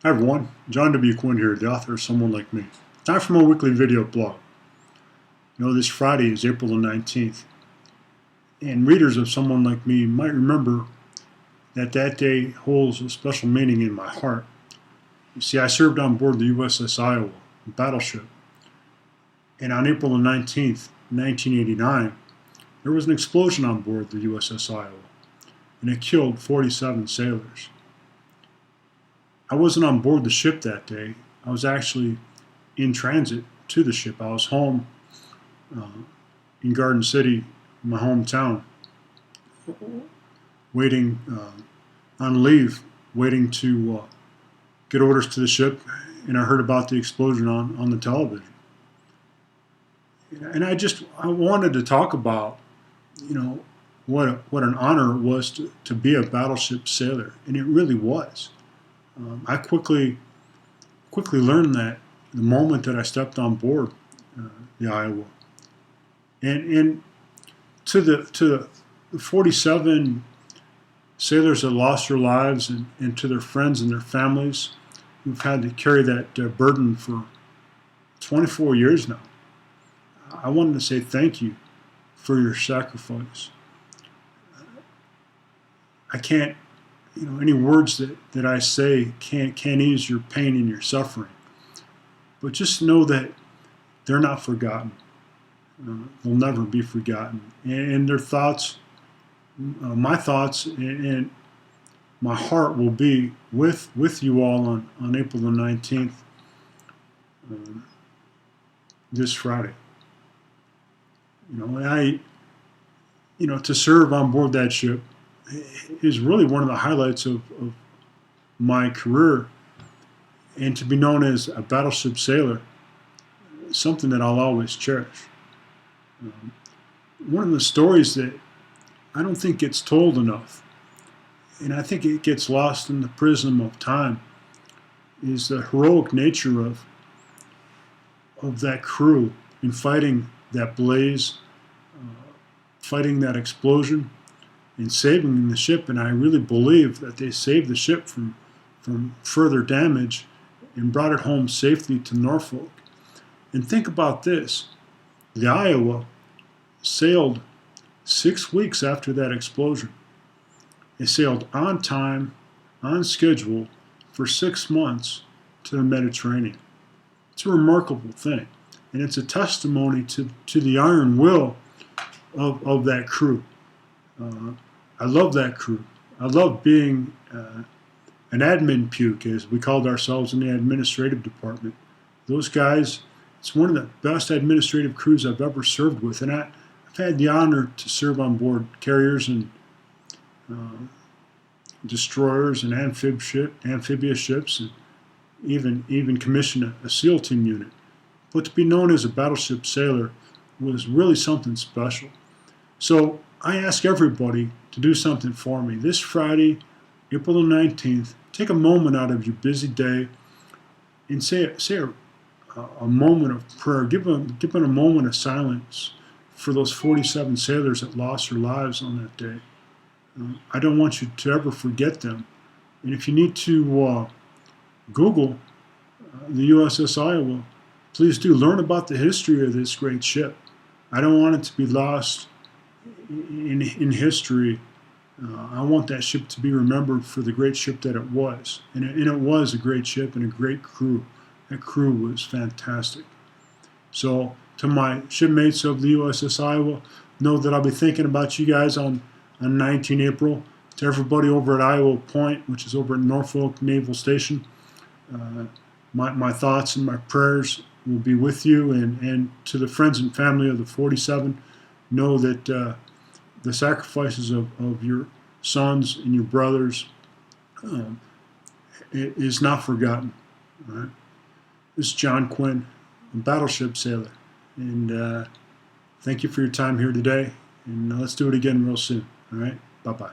Hi everyone, John W. Quinn here, the author of Someone Like Me. Time for my weekly video blog. This Friday is April the 19th, and readers of Someone Like Me might remember that that day holds a special meaning in my heart. You see, I served on board the USS Iowa, a battleship, and on April the 19th, 1989, there was an explosion on board the USS Iowa, and it killed 47 sailors. I wasn't on board the ship that day. I was actually in transit to the ship. I was home uh, in Garden City, my hometown, waiting on leave, waiting to get orders to the ship, and I heard about the explosion on the television. And I wanted to talk about, what an honor it was to be a battleship sailor, and it really was. I quickly learned that the moment that I stepped on board the Iowa, and to the 47 sailors that lost their lives, and to their friends and their families who've had to carry that burden for 24 years now, I wanted to say thank you for your sacrifice. I can't, any words that I say can't ease your pain and your suffering. But just know that they're not forgotten. They'll never be forgotten. And their thoughts, my thoughts, and my heart will be with you all on April the 19th, this Friday. To serve on board that ship is really one of the highlights of my career, and to be known as a battleship sailor, something that I'll always cherish. One of the stories that I don't think gets told enough, and I think it gets lost in the prism of time, is the heroic nature of that crew in fighting that blaze, fighting that explosion, and saving the ship. And I really believe that they saved the ship from further damage and brought it home safely to Norfolk. And think about this. The Iowa sailed 6 weeks after that explosion. It sailed on time, on schedule, for 6 months to the Mediterranean. It's a remarkable thing. And it's a testimony to the iron will of that crew. I love that crew. I love being an admin puke, as we called ourselves in the administrative department. Those guys, it's one of the best administrative crews I've ever served with, and I've had the honor to serve on board carriers and destroyers and amphibious ships, and even commission a SEAL team unit. But to be known as a battleship sailor was really something special. So I ask everybody to do something for me. This Friday, April the 19th, take a moment out of your busy day and say a moment of prayer. Give it a moment of silence for those 47 sailors that lost their lives on that day. I don't want you to ever forget them. And if you need to Google the USS Iowa, please do learn about the history of this great ship. I don't want it to be lost in history. I want that ship to be remembered for the great ship that it was. And it was a great ship and a great crew. That crew was fantastic. So to my shipmates of the USS Iowa, know that I'll be thinking about you guys on 19 April. To everybody over at Iowa Point, which is over at Norfolk Naval Station, my thoughts and my prayers will be with you. And to the friends and family of the 47, know that the sacrifices of your sons and your brothers is not forgotten. All right? This is John Quinn, a battleship sailor. And thank you for your time here today. And let's do it again real soon. All right? Bye-bye.